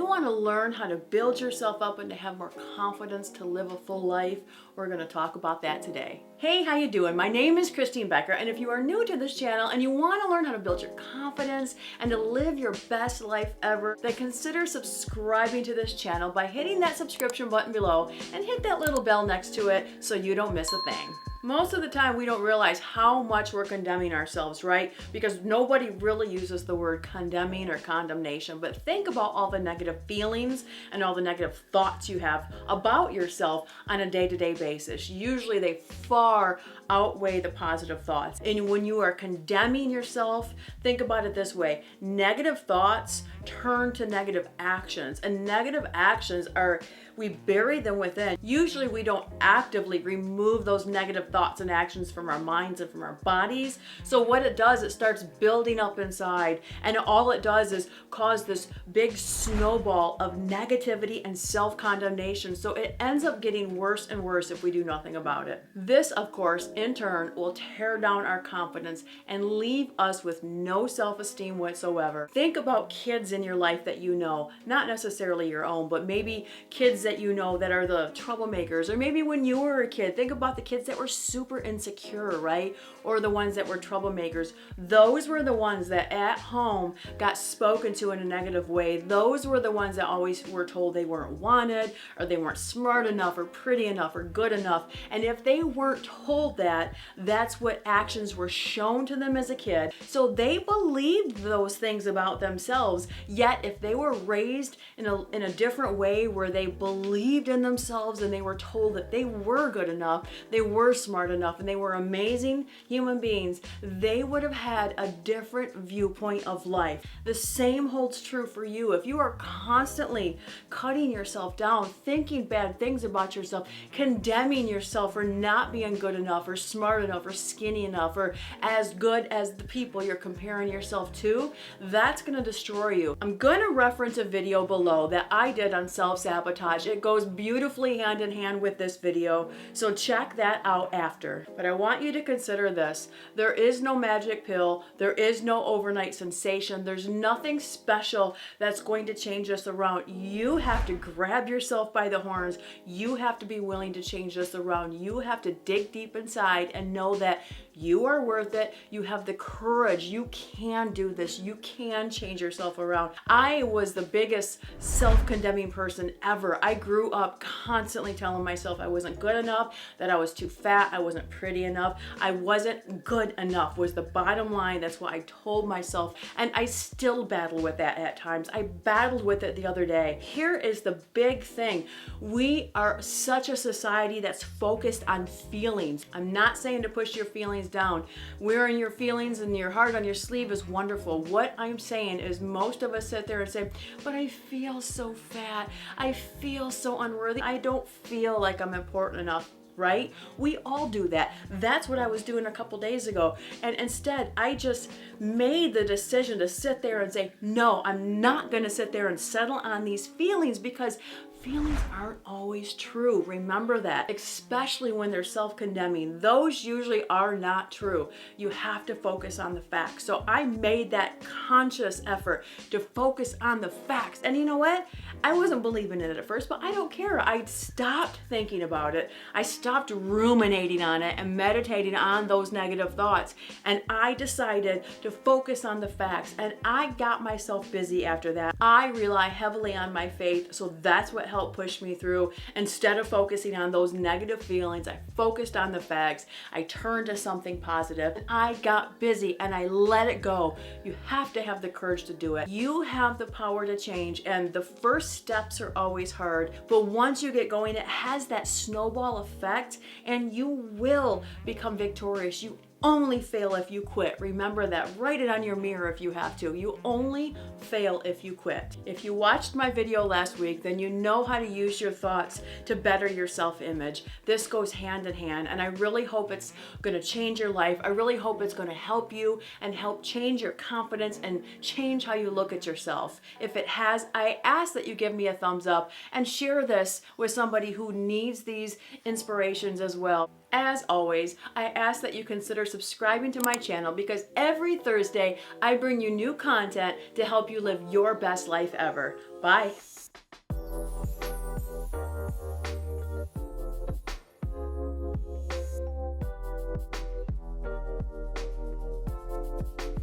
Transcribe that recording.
you want to learn how to build yourself up and to have more confidence to live a full life, we're going to talk about that today. Hey, how you doing? My name is Becker, and if you are new to this channel and you want to learn how to build your confidence and to live your best life ever, then consider subscribing to this channel by hitting that subscription button below and hit that little bell next to it so you don't miss a thing. Most of the time we don't realize how much we're condemning ourselves, right? Because nobody really uses the word condemning or condemnation, but think about all the negative feelings and all the negative thoughts you have about yourself on a day-to-day basis. Usually they far outweigh the positive thoughts. And when you are condemning yourself, think about it this way: negative thoughts turn to negative actions, and negative actions are, we bury them within. Usually we don't actively remove those negative thoughts and actions from our minds and from our bodies. So what it does, it starts building up inside, and all it does is cause this big snowball of negativity and self-condemnation. So it ends up getting worse and worse if we do nothing about it. This, of course, in turn will tear down our confidence and leave us with no self-esteem whatsoever. Think about kids in your life that you know, not necessarily your own, but maybe kids that you know that are the troublemakers, or maybe when you were a kid, think about the kids that were super insecure, right? Or the ones that were troublemakers. Those were the ones that at home got spoken to in a negative way. Those were the ones that always were told they weren't wanted, or they weren't smart enough, or pretty enough, or good enough. And if they weren't told that, that's what actions were shown to them as a kid. So they believed those things about themselves. Yet if they were raised in a different way where they believed in themselves and they were told that they were good enough, they were smart enough, and they were amazing human beings, they would have had a different viewpoint of life. The same holds true for you. If you are constantly cutting yourself down, thinking bad things about yourself, condemning yourself for not being good enough or smart enough or skinny enough or as good as the people you're comparing yourself to, that's going to destroy you. I'm going to reference a video below that I did on self-sabotage. It goes beautifully hand in hand with this video, so check that out after. But I want you to consider this. There is no magic pill. There is no overnight sensation. There's nothing special that's going to change this around. You have to grab yourself by the horns. You have to be willing to change this around. You have to dig deep inside and know that you are worth it. You have the courage. You can do this. You can change yourself around. I was the biggest self-condemning person ever. I grew up constantly telling myself I wasn't good enough, that I was too fat, I wasn't pretty enough, I wasn't good enough was the bottom line. That's what I told myself, and I still battle with that at times. I battled with it the other day. Here is the big thing. We are such a society that's focused on feelings. I'm not saying to push your feelings down. Wearing your feelings and your heart on your sleeve is wonderful. What I'm saying is most of us sit there and say, but I feel so fat. I feel so unworthy. I don't feel like I'm important enough. Right? We all do that. That's what I was doing a couple days ago. And instead, I just made the decision to sit there and say, no, I'm not going to sit there and settle on these feelings, because feelings aren't always true. Remember that, especially when they're self-condemning. Those usually are not true. You have to focus on the facts. So I made that conscious effort to focus on the facts. And you know what? I wasn't believing in it at first, but I don't care. I stopped thinking about it. I stopped ruminating on it and meditating on those negative thoughts. And I decided to focus on the facts. And I got myself busy after that. I rely heavily on my faith. So that's what helped push me through. Instead of focusing on those negative feelings, I focused on the facts. I turned to something positive. I got busy and I let it go. You have to have the courage to do it. You have the power to change, and the first steps are always hard, but once you get going, it has that snowball effect and you will become victorious. You only fail if you quit. Remember that. Write it on your mirror if you have to. You only fail if you quit. If you watched my video last week, then you know how to use your thoughts to better your self-image. This goes hand in hand, and I really hope it's going to change your life. I really hope it's going to help you and help change your confidence and change how you look at yourself. If it has, I ask that you give me a thumbs up and share this with somebody who needs these inspirations as well. As always, I ask that you consider subscribing to my channel, because every Thursday I bring you new content to help you live your best life ever. Bye.